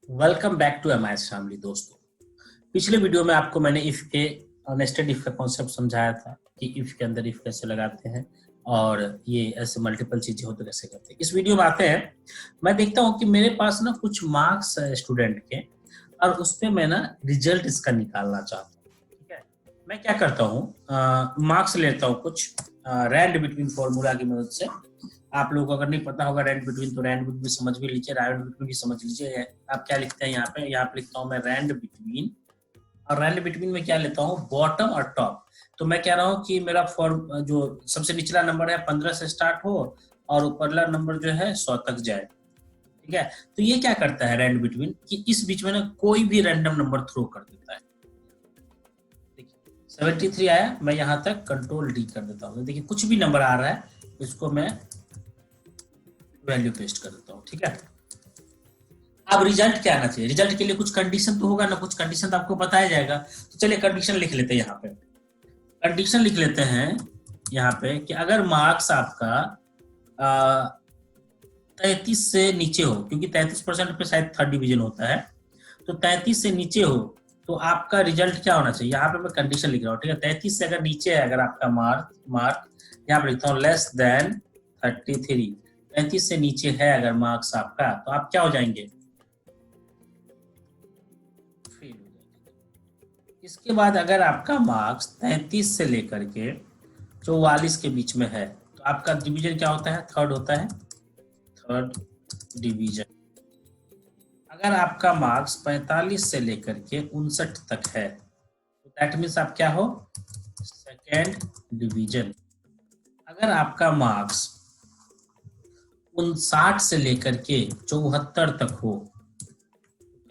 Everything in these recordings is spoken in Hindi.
Welcome back to MIS family. दोस्तों, पिछले वीडियो में आपको मैंने इफ के नेस्टेड इफ का कॉन्सेप्ट समझाया था कि इफ के अंदर इफ कैसे लगाते हैं और ये ऐसे मल्टीपल चीजें हो तो कैसे करते हैं। इस वीडियो में आते हैं। मैं देखता हूँ कि मेरे पास ना कुछ मार्क्स है स्टूडेंट के और उस पर मैं ना रिजल्ट इसका निकालना चाहता हूँ। ठीक है, मैं क्या करता हूँ, मार्क्स लेता हूँ कुछ रैंड बिटवीन फॉर्मूला की मदद से। आप लोगों को अगर नहीं पता होगा रैंड बिटवीन, तो रैंड बिटवीन समझ भी लीजिए, रैंड बिटवीन भी समझ लीजिए। आप क्या लिखते हैं यहाँ पे लिखता हूँ मैं रैंड बिटवीन, और रैंड बिटवीन में क्या लेता हूँ, बॉटम और टॉप। तो मैं कह रहा हूँ कि मेरा फॉर्म जो सबसे निचला नंबर है 15 से स्टार्ट हो और ऊपरला नंबर जो है 100 तक जाए। ठीक है, तो ये क्या करता है रैंड बिटवीन कि इस बीच में ना कोई भी रैंडम नंबर थ्रो कर देता है। देखिए 73 आया, मैं यहाँ तक कंट्रोल डी कर देता हूँ। देखिए कुछ भी नंबर आ रहा है, इसको मैं वैल्यू पेस्ट कर देता हूँ। ठीक है, अब रिजल्ट क्या आना चाहिए? रिजल्ट के लिए कुछ कंडीशन तो होगा ना, कुछ कंडीशन तो आपको बताया जाएगा। तो चलिए कंडीशन लिख लेते हैं। यहाँ पे कंडीशन लिख लेते हैं यहाँ पे कि अगर मार्क्स आपका 33 से नीचे हो, क्योंकि 33% पे शायद थर्ड डिवीजन होता है, तो 33 से नीचे हो तो आपका रिजल्ट क्या होना चाहिए। यहाँ पे मैं कंडीशन लिख रहा हूँ। ठीक है, 33 से अगर नीचे है अगर आपका मार्क यहाँ पे लिखता हूँ लेस देन 33, 33 से नीचे है अगर मार्क्स आपका, तो आप क्या हो जाएंगे, फेल हो जाएंगे। इसके बाद अगर आपका मार्क्स 33 से लेकर के 44 के बीच में है तो आपका डिवीजन क्या होता है, थर्ड होता है, थर्ड डिवीजन। अगर आपका मार्क्स 45 से लेकर के 59 तक है तो दैट मीन्स आप क्या हो, सेकेंड डिवीजन। अगर आपका मार्क्स 59 से लेकर के 74 तक हो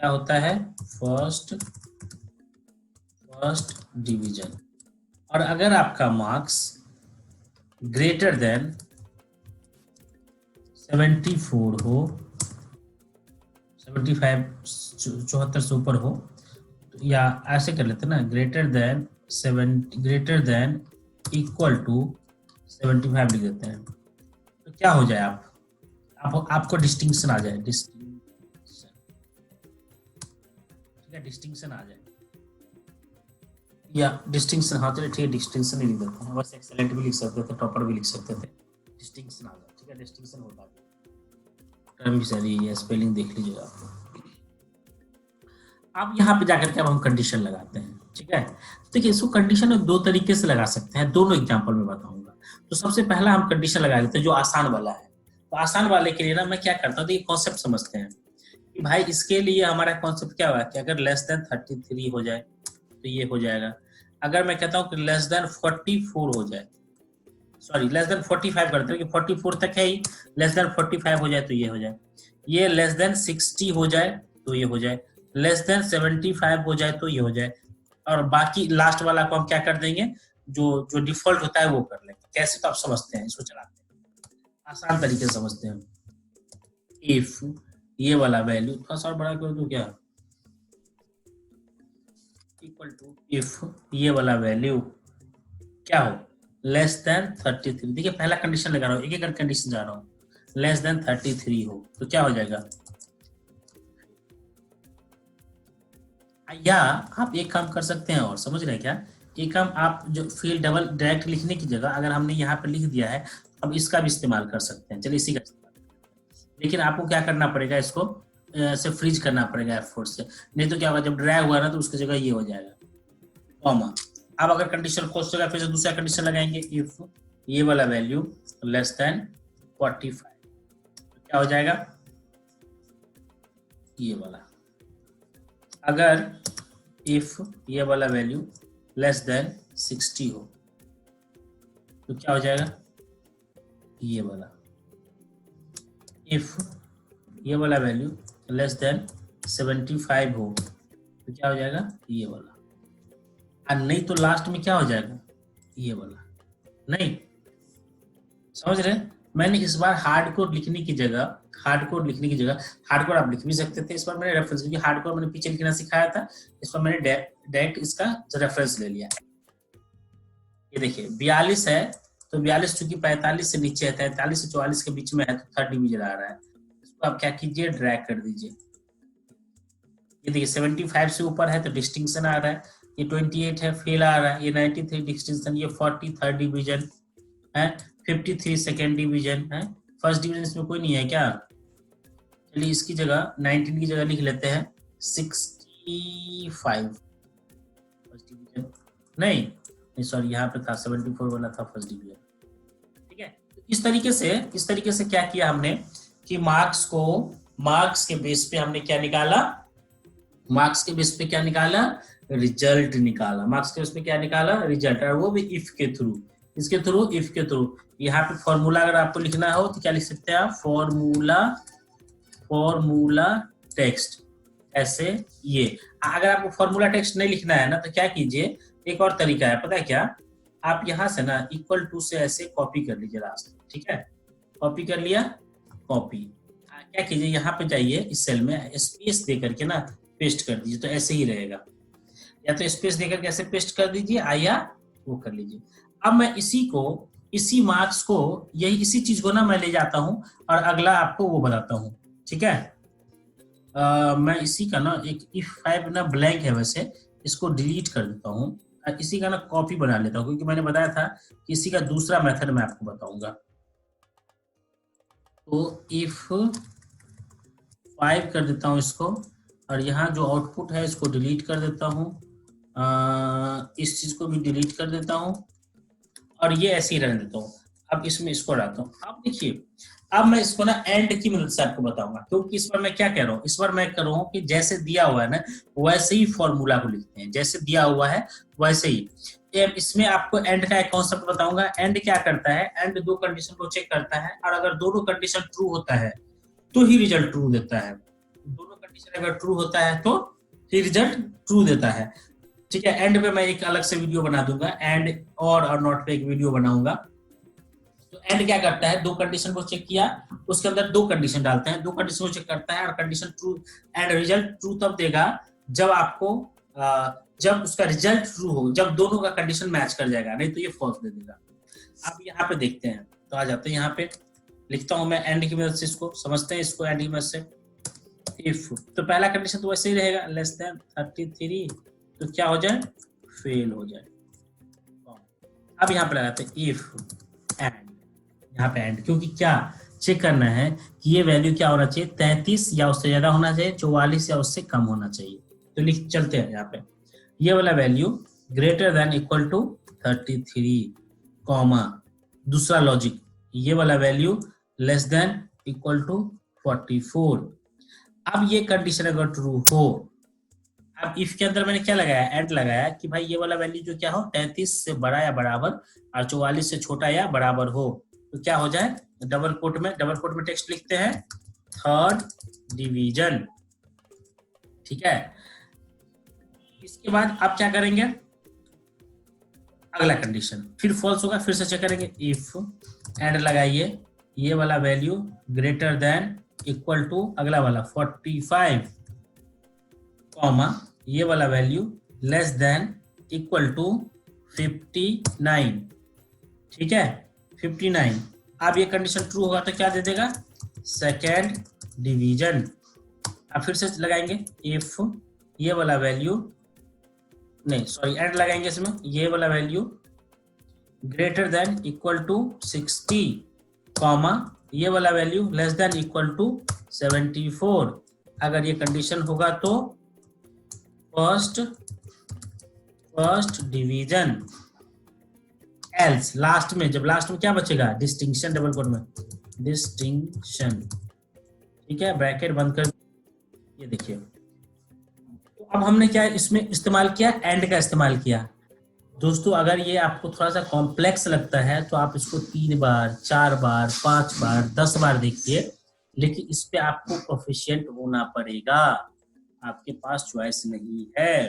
क्या होता है, फर्स्ट डिवीजन। और अगर आपका मार्क्स ग्रेटर देन 74 हो, 75 74 से ऊपर हो, या ऐसे कर लेते ना, ग्रेटर देन इक्वल टू 75 लिख देते हैं। तो क्या हो जाए, आपको डिस्टिंक्शन आ जाए, डिस्टिंक्शन। ठीक है, डिस्टिंक्शन आ जाए या डिस्टिंक्शन, हाँ चलिए ठीक है, डिस्टिंक्शन ही लिख देते हैं। बस एक्सेलेंट भी लिख सकते थे, टॉपर भी लिख सकते थे, डिस्टिंक्शन आ जाए। ठीक है, डिस्टिंक्शन होता है, टर्म भी सही है, स्पेलिंग देख लीजिएगा आप। अब यहाँ पे जाकर के अब हम कंडीशन लगाते हैं। ठीक है, देखिए इसको कंडीशन दो तरीके से लगा सकते हैं, दोनों एग्जांपल में बताऊंगा। तो सबसे पहला हम कंडीशन लगा लेते हैं जो आसान वाला है। तो आसान वाले के लिए ना मैं क्या करता हूँ, देखिए कॉन्सेप्ट समझते हैं कि भाई इसके लिए हमारा कॉन्सेप्ट क्या हुआ कि अगर लेस देन 33 हो जाए तो ये हो जाएगा। अगर मैं कहता हूँ कि लेस देन 44 हो जाए, सॉरी लेस देन 45 करते हैं कि 44 तक है ही, लेस देन 45 हो जाए तो ये हो जाए। ये लेस देन 60 हो जाए तो ये हो जाए, लेस देन 75 हो जाए तो ये हो जाए, और बाकी लास्ट वाला को हम क्या कर देंगे, जो डिफॉल्ट होता है वो कर लेंगे। कैसे, तो आप समझते हैं, इसको चलाते हैं, आसान तरीके से समझते हैं। इफ ये वाला वैल्यू थोड़ा सा बड़ा कर दूं क्या, इक्वल टू इफ ये वाला वैल्यू क्या हो, लेस देन 33। देखिए पहला कंडीशन लगा रहा हूँ, एक एक कंडीशन जा रहा हूँ। लेस देन 33 हो तो क्या हो जाएगा, या आप एक काम कर सकते हैं, और समझ रहे हैं क्या, एक काम आप जो फील्ड डबल डायरेक्ट लिखने की जगह अगर हमने यहाँ पे लिख दिया है, अब इसका भी इस्तेमाल कर सकते हैं। चलिए इसी का इस्तेमाल, लेकिन आपको क्या करना पड़ेगा, इसको ऐसे फ्रीज करना पड़ेगा F4 से, नहीं तो क्या होगा जब ड्रैग हुआ ना तो उसकी जगह ये हो जाएगा कॉमा। अब अगर कंडीशन खोज जगह फिर से दूसरा कंडीशन लगाएंगे, इफ ये वाला वैल्यू लेस देन 45 तो क्या हो जाएगा, ये वाला। अगर इफ ये वाला वैल्यू लेस देन 60 हो तो क्या हो जाएगा, ये वाला। इफ ये वाला वैल्यू लेस देन 75 हो तो क्या हो जाएगा, ये वाला। और नहीं तो लास्ट में क्या हो जाएगा, ये वाला। नहीं समझ रहे, मैंने इस बार हार्ड कोड लिखने की जगह हार्ड कोड आप लिख भी सकते थे। इस बार मैंने रेफरेंस, क्योंकि हार्ड कोड मैंने पीछे लिखना सिखाया था, इस बार मैंने डायरेक्ट इसका रेफरेंस ले लिया। ये देखिए 42 है तो 42 चूंकि 45 से नीचे है, 43 से 44 के बीच में है तो थर्ड डिवीजन आ रहा है। इसको आप क्या कीजिए, ड्रैग कर दीजिए। ये देखिए 75 से ऊपर है तो डिस्टिंक्शन आ रहा है, ये 28 है फेल आ रहा है, ये 93 डिस्टिंक्शन, ये 40 थर्ड डिवीजन है, 53 सेकेंड डिवीजन है, फर्स्ट डिवीजन इसमें कोई नहीं है क्या? चलिए इसकी जगह 19 की जगह लिख लेते हैं 65 फर्स्ट डिवीजन, नहीं सॉरी यहाँ पे था 74 वाला था फर्स्ट डिवीजन। ठीक है, तो इस तरीके से क्या किया हमने कि मार्क्स के बेस पे हमने क्या निकाला, मार्क्स के बेस पे क्या निकाला, रिजल्ट निकाला, मार्क्स के बेस पे क्या निकाला, रिजल्ट, और वो भी इफ के थ्रू, इसके थ्रू, इफ के थ्रू। यहाँ पे फॉर्मूला अगर आपको लिखना हो तो क्या लिख सकते हैं आप, फॉर्मूला टेक्स्ट, ऐसे ये। अगर आपको फॉर्मूला टेक्स्ट नहीं लिखना है ना तो क्या कीजिए, एक और तरीका है, पता है क्या, आप यहाँ से ना इक्वल टू से ऐसे कॉपी कर लीजिए लास्ट, ठीक है, कॉपी कर लिया, कॉपी, क्या कीजिए यहाँ पे जाइए, इस सेल में स्पेस दे करके ना पेस्ट कर दीजिए, तो ऐसे ही रहेगा, या तो स्पेस देकर के ऐसे पेस्ट कर दीजिए, या वो कर लीजिए। अब मैं इसी मार्क्स को, यही इसी चीज को ना मैं ले जाता हूँ और अगला आपको वो बताता हूँ, ठीक है। मैं इसी का ना एक if 5 ना ब्लैंक है वैसे, इसको डिलीट कर देता हूँ, इसी का ना कॉपी बना लेता हूँ, क्योंकि मैंने बताया था कि इसी का दूसरा मेथड मैं आपको बताऊंगा। तो if 5 कर देता हूँ इसको, और यहाँ जो आउटपुट है इसको डिलीट कर देता हूँ, इस चीज को भी डिलीट कर देता हूँ, और ये ऐसे ही रहने देता हूँ। अब इसमें इसको डालता हूँ। अब देखिए, अब मैं इसको ना एंड की मदद से आपको बताऊंगा, क्योंकि इस बार मैं क्या कह रहा हूँ, इस बार मैं कर रहा हूँ कि जैसे दिया हुआ है ना वैसे ही फॉर्मूला को लिखते हैं, जैसे दिया हुआ है वैसे ही। इसमें आपको एंड का एक कॉन्सेप्ट बताऊंगा। एंड क्या करता है, एंड दो कंडीशन को चेक करता है, और अगर दोनों कंडीशन ट्रू होता है तो ही रिजल्ट ट्रू देता है, दोनों कंडीशन अगर ट्रू होता है तो ही रिजल्ट ट्रू देता है, ठीक है। एंड पे मैं एक अलग से वीडियो बना दूंगा, एंड और नॉट पे एक वीडियो बनाऊंगा। तो एंड क्या करता है, दो कंडीशन को चेक किया, उसके अंदर दो कंडीशन डालते हैं, दो कंडीशन को चेक करता है, और condition true, and result true तब देगा जब आपको जब उसका रिजल्ट ट्रू हो, जब दोनों का कंडीशन मैच कर जाएगा, नहीं तो ये फॉल्स दे देगा। अब यहाँ पे देखते हैं, तो आ जाते हैं यहाँ पे, लिखता हूं मैं एंड की मदद से, इसको समझते हैं, इसको एंड की मदद से। इफ, तो पहला कंडीशन तो वैसे ही रहेगा, लेस देन 33, तो क्या हो जाए, फेल हो जाए। अब यहाँ पे लगाते हैं इफ एंड, यहाँ पे एंड, क्योंकि क्या चेक करना है कि ये वैल्यू क्या होना चाहिए, 33 या उससे ज्यादा होना चाहिए, 44 या उससे कम होना चाहिए। तो लिख चलते हैं यहाँ पे, ये वाला value greater than equal to 33, comma, दूसरा लॉजिक, ये वाला value less than equal to 44। अब ये कंडीशन अगर ट्रू हो, अब इफ के अंदर मैंने क्या लगाया, एंड लगाया, कि भाई ये वाला वैल्यू जो क्या हो, 33 से बड़ा या बराबर, और 44 से छोटा या बराबर हो, तो क्या हो जाए, डबल कोट में टेक्स्ट लिखते हैं, थर्ड डिवीजन, ठीक है। इसके बाद आप क्या करेंगे, अगला कंडीशन फिर फॉल्स होगा, फिर से चेक करेंगे, इफ एंड लगाइए, ये वाला value greater than equal to अगला वाला 45, कॉमा, ये वाला value less than equal to 59, ठीक है, 59। अब ये कंडीशन ट्रू होगा तो क्या दे देगा, सेकेंड डिवीजन। अब फिर से लगाएंगे, इफ ये वाला वैल्यू, नहीं सॉरी एंड लगाएंगे इसमें, ये वाला value greater than equal to 60, comma, ये वाला value less than equal to 74। अगर ये कंडीशन होगा तो फर्स्ट डिवीजन, एल्स लास्ट में, जब लास्ट में क्या बचेगा, डिस्टिंक्शन, डबल कोट में डिस्टिंक्शन, ठीक है, ब्रैकेट बंद कर, ये देखिए। तो अब हमने क्या इसमें इस्तेमाल किया, एंड का इस्तेमाल किया। दोस्तों अगर ये आपको थोड़ा सा कॉम्प्लेक्स लगता है तो आप इसको 3 बार, 4 बार, 5 बार, 10 बार देखिए, लेकिन इस पे आपको प्रोफिशिएंट होना पड़ेगा, आपके पास चॉइस नहीं है।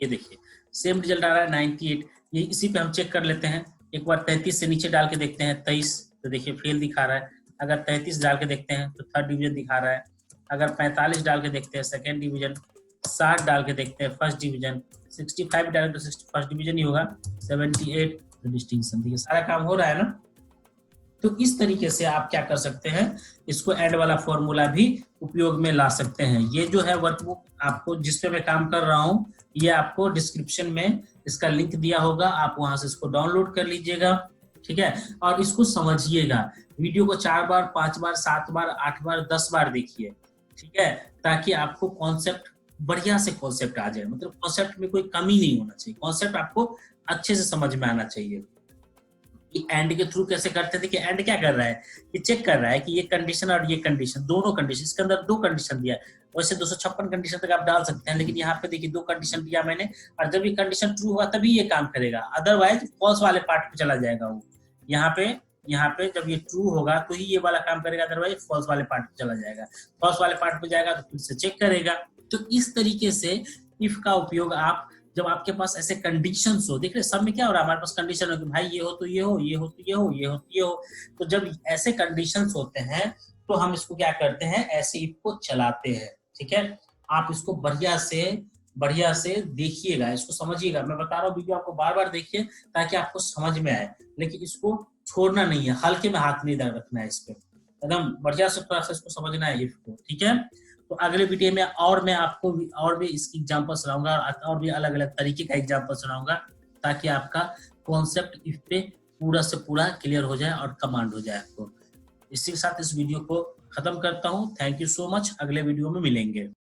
ये देखिए सेम रिजल्ट आ रहा है 98, ये इसी पे हम चेक कर लेते हैं। एक बार 33 से नीचे डाल के देखते हैं, 23, तो देखिए फेल दिखा रहा है। अगर 33 डाल के देखते हैं तो थर्ड डिवीजन दिखा रहा है। अगर 45 डाल के देखते हैं सेकेंड डिवीजन, 60 डाल के देखते हैं फर्स्ट डिवीजन, 65 डाल तो फर्स्ट डिवीजन ही होगा, 78 तो डिस्टिंक्शन। देखिए सारा काम हो रहा है ना। तो इस तरीके से आप क्या कर सकते हैं, इसको एंड वाला फॉर्मूला भी उपयोग में ला सकते हैं। ये जो है वर्कबुक आपको जिस पे मैं काम कर रहा हूँ, ये आपको डिस्क्रिप्शन में इसका लिंक दिया होगा, आप वहां से इसको डाउनलोड कर लीजिएगा, ठीक है। और इसको समझिएगा, वीडियो को 4 बार 5 बार 7 बार 8 बार 10 बार देखिए, ठीक है, ताकि आपको कॉन्सेप्ट बढ़िया से कॉन्सेप्ट आ जाए, मतलब कॉन्सेप्ट में कोई कमी नहीं होना चाहिए, कॉन्सेप्ट आपको अच्छे से समझ में आना चाहिए। एंड के थ्रू कैसे करते थे कि एंड क्या कर रहा है, ये चेक कर रहा है कि ये कंडीशन और ये कंडीशन, दोनों कंडीशन, इसके अंदर 2 कंडीशन दिया है, वैसे 256 कंडीशन तक आप डाल सकते हैं, लेकिन यहाँ पे देखिए 2 कंडीशन दिया मैंने, और जब ये कंडीशन ट्रू हुआ तभी ये काम करेगा, अदरवाइज फॉल्स वाले पार्ट पे चला जाएगा वो। यहाँ पे जब ये ट्रू होगा तो ही ये वाला काम करेगा, अदरवाइज फॉल्स वाले पार्ट पे चला जाएगा, फॉल्स वाले पार्ट पे जाएगा तो फिर से चेक करेगा। तो इस तरीके से इफ का उपयोग आप जब आपके पास ऐसे कंडीशंस हो, देख रहे सब में क्या हो रहा है, हमारे पास कंडीशन हो कि भाई ये हो तो ये हो, ये हो तो ये हो, ये हो तो ये हो। तो जब ऐसे कंडीशंस होते हैं तो हम इसको क्या करते हैं, ऐसे इफ को चलाते हैं, ठीक है। आप इसको बढ़िया से देखिएगा, इसको समझिएगा, मैं बता रहा हूँ वीडियो आपको बार बार देखिए ताकि आपको समझ में आए, लेकिन इसको छोड़ना नहीं है, हल्के में हाथ नहीं रखना है, इस पे एकदम बढ़िया से थोड़ा सा इसको समझना है इफ को, ठीक है। तो अगले वीडियो में और मैं आपको और भी इसकी एग्जांपल सुनाऊंगा, और भी अलग अलग तरीके का एग्जांपल सुनाऊंगा, ताकि आपका कॉन्सेप्ट इफ पे पूरा से पूरा क्लियर हो जाए और कमांड हो जाए आपको। इसी के साथ इस वीडियो को खत्म करता हूँ। थैंक यू सो मच, अगले वीडियो में मिलेंगे।